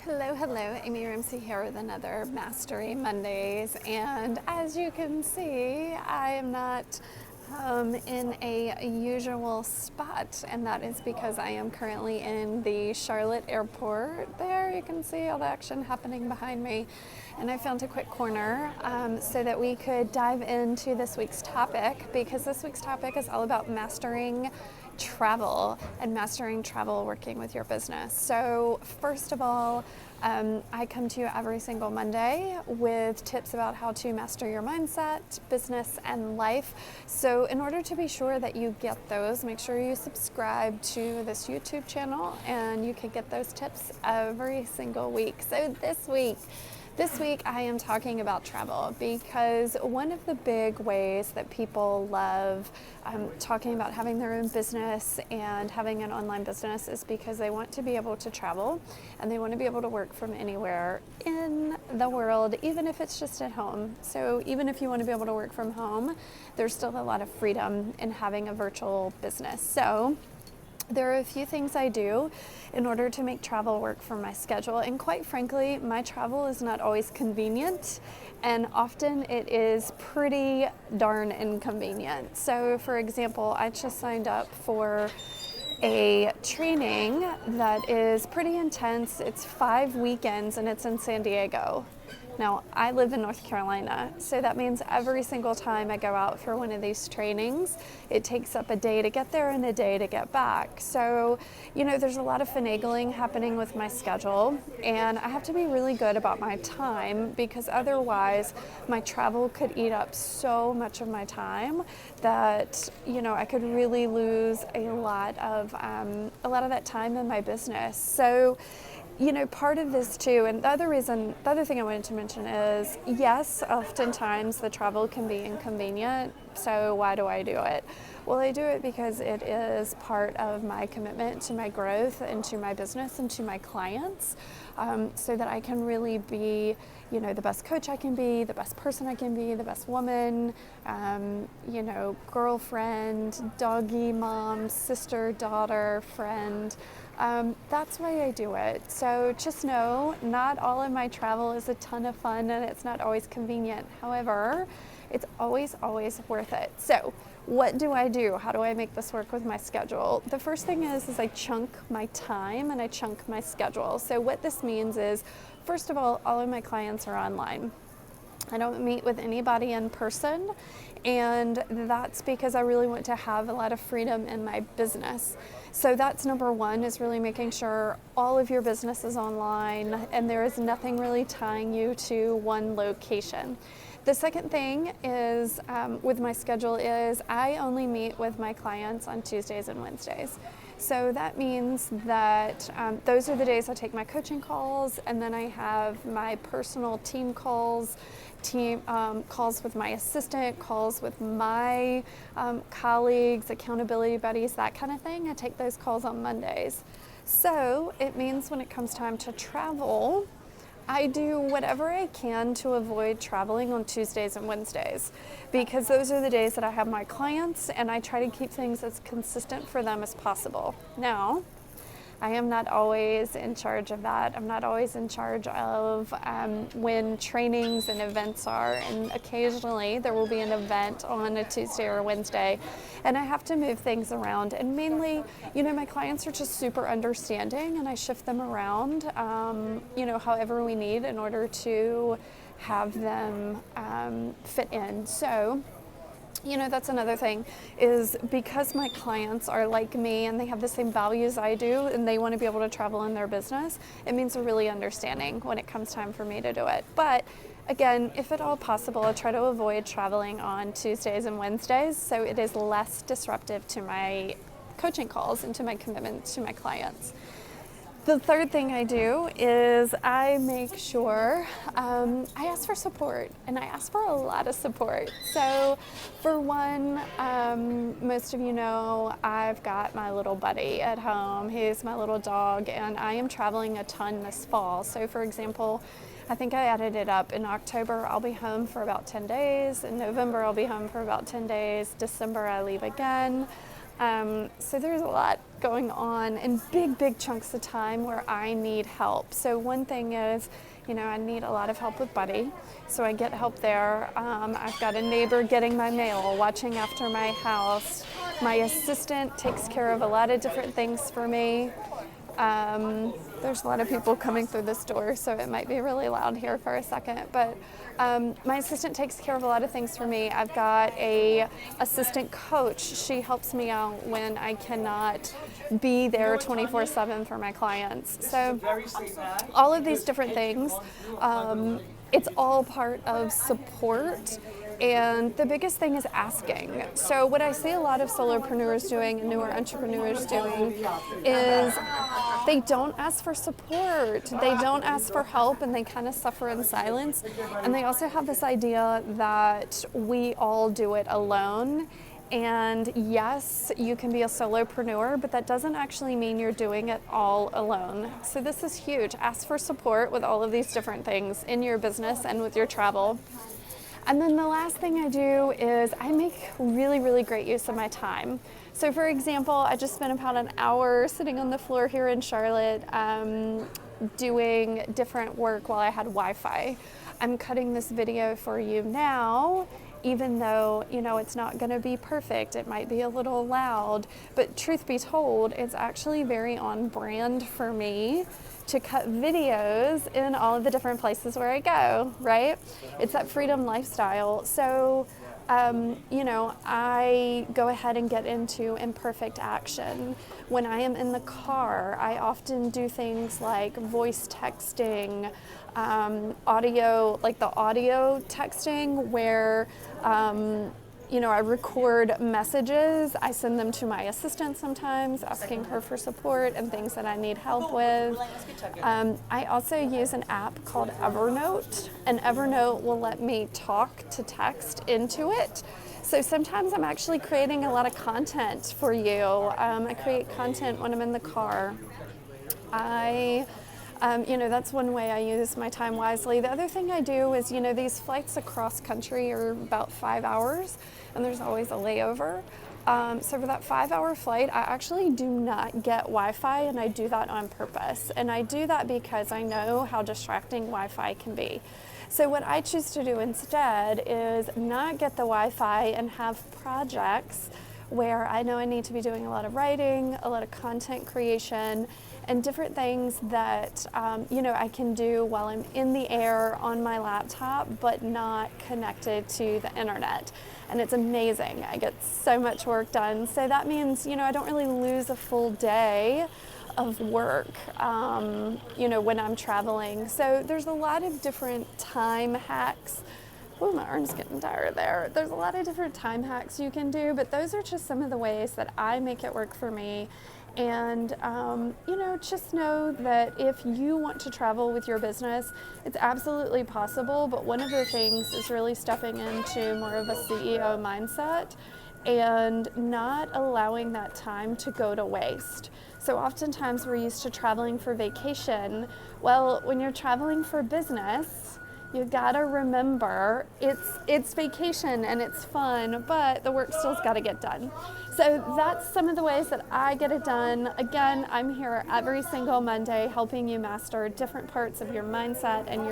Hello, hello. Amy Ramsey here with another Mastery Mondays. And as you can see, I am not in a usual spot, and that is because I am currently in the Charlotte airport. There you can see all the action happening behind me. And I found a quick corner so that we could dive into this week's topic, because this week's topic is all about mastering travel and mastering travel working with your business. So first of all, I come to you every single Monday with tips about how to master your mindset, business, and life. So in order to be sure that you get those, make sure you subscribe to this YouTube channel and you can get those tips every single week. So this week I am talking about travel, because one of the big ways that people love talking about having their own business and having an online business is because they want to be able to travel and they want to be able to work from anywhere in the world, even if it's just at home. So even if you want to be able to work from home, there's still a lot of freedom in having a virtual business. So there are a few things I do in order to make travel work for my schedule. And quite frankly, my travel is not always convenient, and often it is pretty darn inconvenient. So for example, I just signed up for a training that is pretty intense. It's 5 weekends and it's in San Diego. Now, I live in North Carolina, so that means every single time I go out for one of these trainings, it takes up a day to get there and a day to get back. So, there's a lot of finagling happening with my schedule, and I have to be really good about my time, because otherwise my travel could eat up so much of my time that, I could really lose a lot of that time in my business. So, part of this too, and the other thing I wanted to mention is, yes, oftentimes the travel can be inconvenient. So why do I do it? Well, I do it because it is part of my commitment to my growth and to my business and to my clients, so that I can really be, the best coach I can be, the best person I can be, the best woman, girlfriend, doggy mom, sister, daughter, friend. That's why I do it. So just know, not all of my travel is a ton of fun and it's not always convenient. However, it's always worth it. So what do I do? How do I make this work with my schedule? The first thing is I chunk my time and I chunk my schedule. So what this means is, first of all of my clients are online. I don't meet with anybody in person, and that's because I really want to have a lot of freedom in my business. So that's number one, is really making sure all of your business is online and there is nothing really tying you to one location. The second thing is, with my schedule, is I only meet with my clients on Tuesdays and Wednesdays. So that means that those are the days I take my coaching calls, and then I have my personal team calls, calls with my assistant, calls with my colleagues, accountability buddies, that kind of thing. I take those calls on Mondays. So it means when it comes time to travel, I do whatever I can to avoid traveling on Tuesdays and Wednesdays, because those are the days that I have my clients, and I try to keep things as consistent for them as possible. Now, I am not always in charge of that. I'm not always in charge of when trainings and events are, and occasionally there will be an event on a Tuesday or a Wednesday, and I have to move things around. And mainly, my clients are just super understanding, and I shift them around, however we need in order to have them fit in. So, that's another thing, is because my clients are like me and they have the same values I do and they want to be able to travel in their business, it means they're really understanding when it comes time for me to do it. But again, if at all possible, I try to avoid traveling on Tuesdays and Wednesdays, so it is less disruptive to my coaching calls and to my commitment to my clients. The third thing I do is I make sure I ask for support, and I ask for a lot of support. So for one, most of you know I've got my little buddy at home. He's my little dog, and I am traveling a ton this fall. So for example, I think I added it up. In October, I'll be home for about 10 days. In November, I'll be home for about 10 days. December, I leave again. So there's a lot going on in big chunks of time where I need help. So one thing is, I need a lot of help with Buddy, so I get help there. I've got a neighbor getting my mail, watching after my house. My assistant takes care of a lot of different things for me. There's a lot of people coming through this door, so it might be really loud here for a second, but my assistant takes care of a lot of things for me. I've got a assistant coach. She helps me out when I cannot be there 24/7 for my clients. So all of these different things, it's all part of support. And the biggest thing is asking. So what I see a lot of solopreneurs doing and newer entrepreneurs doing is they don't ask for support. They don't ask for help, and they kind of suffer in silence. And they also have this idea that we all do it alone. And yes, you can be a solopreneur, but that doesn't actually mean you're doing it all alone. So this is huge. Ask for support with all of these different things in your business and with your travel. And then the last thing I do is I make really great use of my time. So for example, I just spent about an hour sitting on the floor here in Charlotte doing different work while I had Wi-Fi. I'm cutting this video for you now, even though, it's not going to be perfect. It might be a little loud, but truth be told, it's actually very on brand for me to cut videos in all of the different places where I go, right? It's that freedom lifestyle. So, I go ahead and get into imperfect action. When I am in the car, I often do things like voice texting, audio, like the audio texting where, I record messages. I send them to my assistant sometimes, asking her for support and things that I need help with. I also use an app called Evernote, and Evernote will let me talk to text into it. So sometimes I'm actually creating a lot of content for you. I create content when I'm in the car. That's one way I use my time wisely. The other thing I do is, these flights across country are about 5 hours, and there's always a layover. So for that 5-hour flight, I actually do not get Wi-Fi, and I do that on purpose. And I do that because I know how distracting Wi-Fi can be. So what I choose to do instead is not get the Wi-Fi and have projects where I know I need to be doing a lot of writing, a lot of content creation, and different things that I can do while I'm in the air on my laptop, but not connected to the internet. And it's amazing. I get so much work done. So that means, I don't really lose a full day of work, when I'm traveling. So there's a lot of different time hacks. Oh, my arm's getting tired there. There's a lot of different time hacks you can do, but those are just some of the ways that I make it work for me. And, just know that if you want to travel with your business, it's absolutely possible. But one of the things is really stepping into more of a CEO mindset and not allowing that time to go to waste. So oftentimes we're used to traveling for vacation. Well, when you're traveling for business, you gotta remember it's vacation and it's fun, but the work still's gotta get done. So that's some of the ways that I get it done. Again, I'm here every single Monday helping you master different parts of your mindset and your